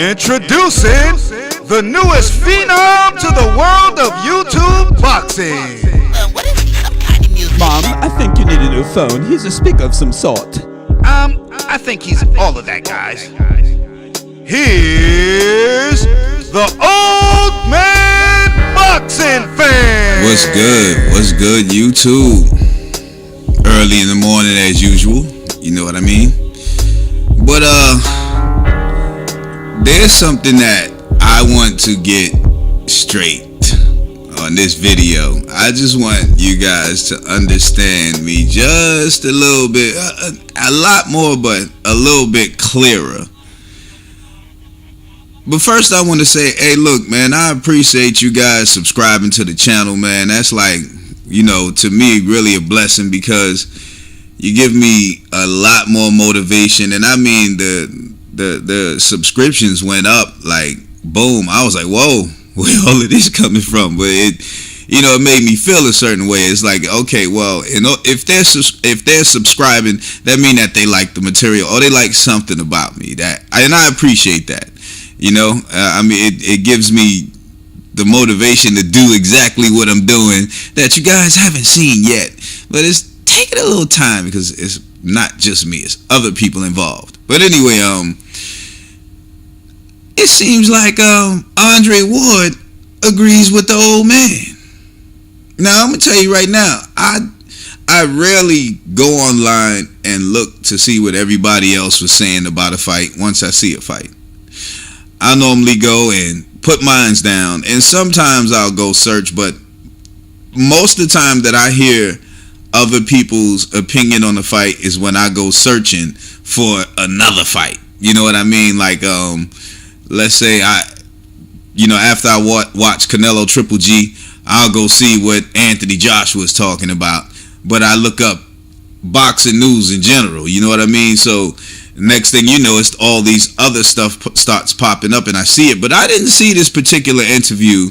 Introducing the newest phenom to the world of YouTube boxing. What is it? Some kind of music? Mom, I think you need a new phone. He's a speaker of some sort. I think he's all of that, guys. Here's the old man boxing fan. What's good? What's good, YouTube? Early in the morning as usual. You know what I mean? But there's something that I want to get straight on this video. I just want you guys to understand me just a little bit, a lot more, but a little bit clearer. But first I want to say, hey, look, man, I appreciate you guys subscribing to the channel, man. That's like, you know, to me, really a blessing because you give me a lot more motivation. And I mean, the subscriptions went up like boom. I was like, whoa, where all of this coming from? But it, you know, it made me feel a certain way. It's like, okay, well, you know, if they're subscribing, that mean that they like the material or they like something about me. And I appreciate that. You know, I mean, it gives me the motivation to do exactly what I'm doing that you guys haven't seen yet. But it's taking a little time because it's not just me, it's other people involved. But anyway, it seems like Andre Ward agrees with the old man. Now, I'm gonna tell you right now, I rarely go online and look to see what everybody else was saying about a fight once I see a fight. I normally go and put mines down, and sometimes I'll go search, but most of the time that I hear other people's opinion on the fight is when I go searching for another fight. You know what I mean? Like, let's say after I watch Canelo Triple G, I'll go see what Anthony Joshua is talking about, but I look up boxing news in general. You know what I mean? So next thing you know, it's all these other stuff starts popping up and I see it. But I didn't see this particular interview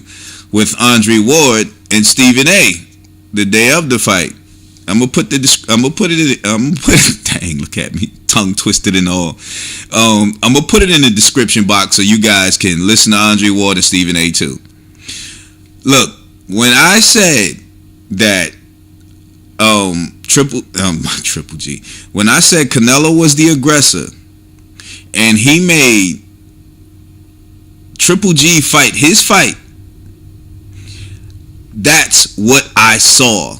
with Andre Ward and Stephen A. the day of the fight. I'm gonna put it. Dang, look at me, tongue twisted and all. I'm gonna put it in the description box so you guys can listen to Andre Ward and Stephen A. too. Look, when I said that Triple G, when I said Canelo was the aggressor and he made Triple G fight his fight, that's what I saw.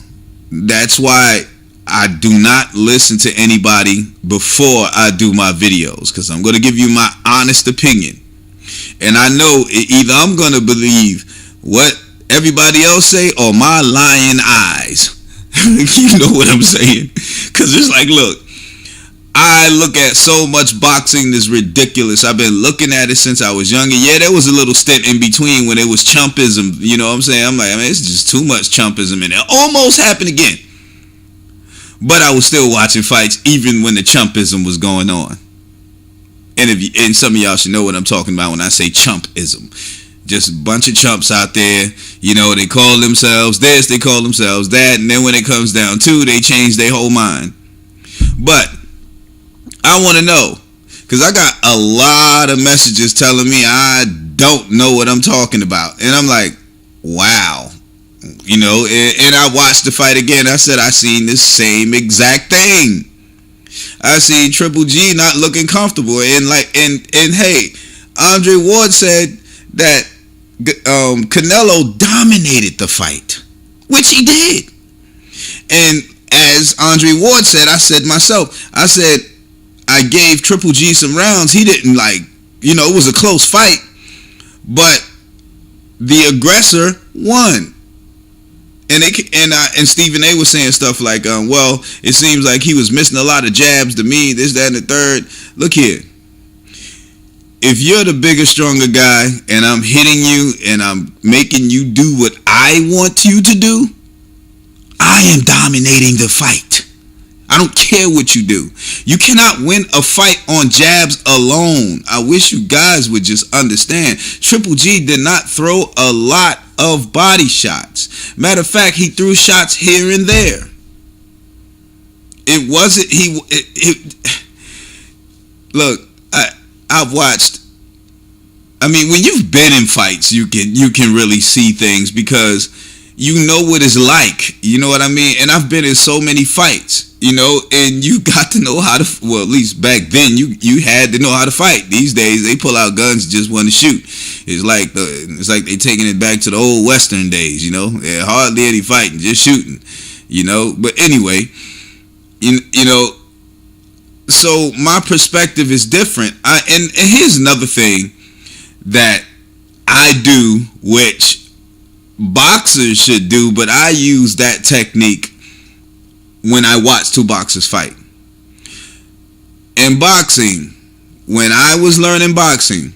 That's why I do not listen to anybody before I do my videos, because I'm going to give you my honest opinion. And I know either I'm going to believe what everybody else say or my lying eyes. You know what I'm saying? Because it's like, look, I look at so much boxing that's ridiculous. I've been looking at it since I was younger. Yeah, there was a little stint in between when it was chumpism. You know what I'm saying? I'm like, I mean, it's just too much chumpism, and it almost happened again. But I was still watching fights even when the chumpism was going on. And some of y'all should know what I'm talking about when I say chumpism. Just a bunch of chumps out there, you know, they call themselves this, they call themselves that, and then when it comes down to, they change their whole mind. But I want to know, because I got a lot of messages telling me I don't know what I'm talking about. And I'm like, wow. You know, and I watched the fight again. I said, I seen the same exact thing. I seen Triple G not looking comfortable. And hey, Andre Ward said that Canelo dominated the fight, which he did. And as Andre Ward said, I said myself, I said, I gave Triple G some rounds. He didn't it was a close fight, but the aggressor won. And Stephen A. was saying stuff like, well, it seems like he was missing a lot of jabs to me, this, that, and the third. Look here. If you're the bigger, stronger guy and I'm hitting you and I'm making you do what I want you to do, I am dominating the fight. I don't care what you do. You cannot win a fight on jabs alone. I wish you guys would just understand. Triple G did not throw a lot of body shots. Matter of fact, he threw shots here and there. It wasn't, look, I've watched I mean, when you've been in fights, you can really see things because you know what it's like. You know what I mean? And I've been in so many fights, you know, and you got to know how to. Well, at least back then, you had to know how to fight. These days, they pull out guns, just want to shoot. It's like they taking it back to the old Western days. You know, hardly any fighting, just shooting. You know, but anyway, you know. So my perspective is different. And here's another thing that I do, which boxers should do, but I use that technique when I watch two boxers fight. In boxing, when I was learning boxing,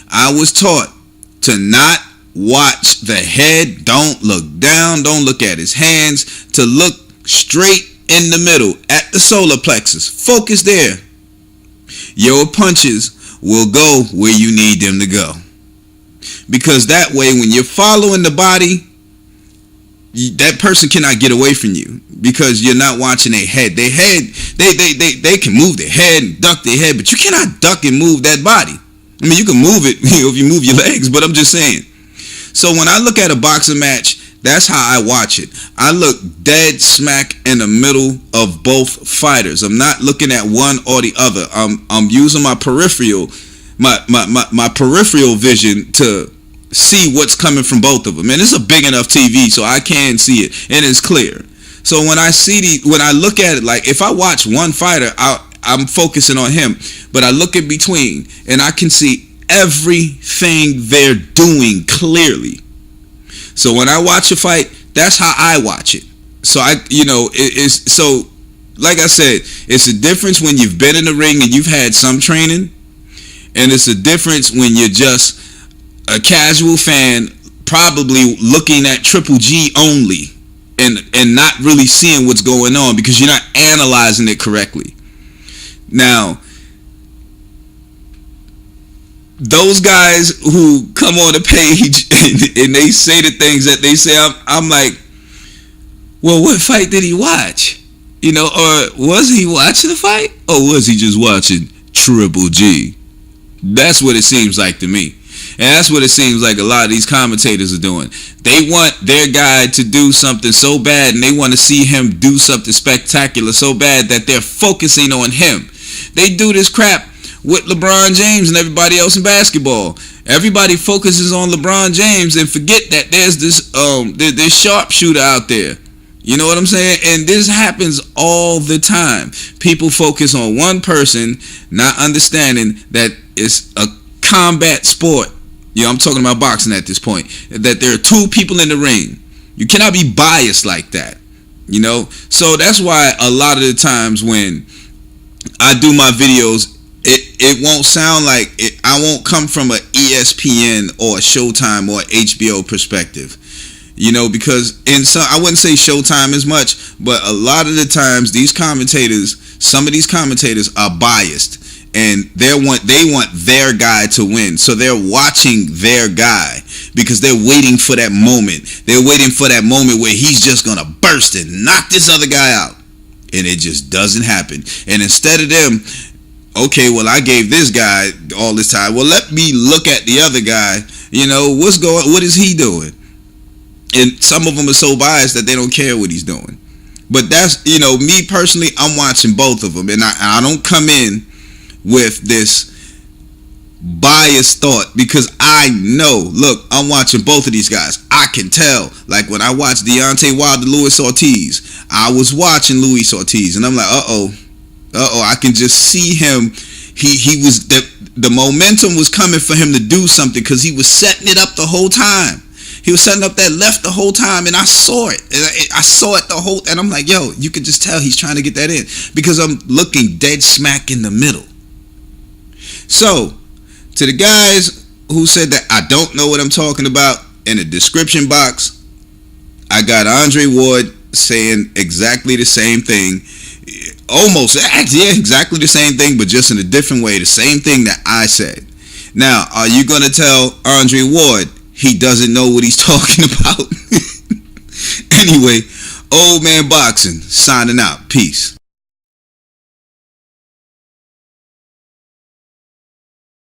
I was taught to not watch the head, don't look down, don't look at his hands, to look straight in the middle at the solar plexus. Focus there. Your punches will go where you need them to go. Because that way, when you're following the body, that person cannot get away from you because you're not watching their head. Their head, they can move their head and duck their head, but you cannot duck and move that body. I mean, you can move it if you move your legs, but I'm just saying. So when I look at a boxing match, that's how I watch it. I look dead smack in the middle of both fighters. I'm not looking at one or the other. I'm using my peripheral vision to see what's coming from both of them. And it's a big enough TV, so I can see it, and it's clear. So when I look at it, like if I watch one fighter, I'm focusing on him, but I look in between, and I can see everything they're doing clearly. So when I watch a fight, that's how I watch it. So it's so, like I said, it's a difference when you've been in the ring and you've had some training, and it's a difference when you're just a casual fan, probably looking at Triple G only, and not really seeing what's going on because you're not analyzing it correctly. Now, those guys who come on the page and they say the things that they say, I'm like, well, what fight did he watch? You know, or was he watching the fight? Or was he just watching Triple G? That's what it seems like to me. And that's what it seems like a lot of these commentators are doing. They want their guy to do something so bad, and they want to see him do something spectacular so bad that they're focusing on him. They do this crap with LeBron James and everybody else in basketball. Everybody focuses on LeBron James and forget that there's this sharpshooter out there. You know what I'm saying? And this happens all the time. People focus on one person, not understanding that it's a combat sport. You know, I'm talking about boxing at this point. That there are two people in the ring. You cannot be biased like that. You know? So that's why a lot of the times when I do my videos, it won't sound like it. I won't come from a ESPN or a Showtime or HBO perspective, you know, because I wouldn't say Showtime as much, but a lot of the times some of these commentators are biased, and they want their guy to win, so they're watching their guy because they're waiting for that moment. They're waiting for that moment where he's just gonna burst and knock this other guy out, and it just doesn't happen. And instead of them, okay, well, I gave this guy all this time. Well, let me look at the other guy. You know, what is he doing? And some of them are so biased that they don't care what he's doing. But that's, you know, me personally, I'm watching both of them. And I don't come in with this biased thought because I know, look, I'm watching both of these guys. I can tell. Like when I watched Deontay Wilder, Luis Ortiz, I was watching Luis Ortiz, and I'm like, I can just see him. He was the momentum was coming for him to do something because he was setting it up the whole time. He was setting up that left the whole time, and I saw it. I saw it the whole, and I'm like, yo, you can just tell he's trying to get that in because I'm looking dead smack in the middle. So, to the guys who said that I don't know what I'm talking about, in the description box, I got Andre Ward saying exactly the same thing. Almost, yeah, exactly the same thing, but just in a different way. The same thing that I said. Now, are you going to tell Andre Ward he doesn't know what he's talking about? Anyway, Old Man Boxing signing out. Peace.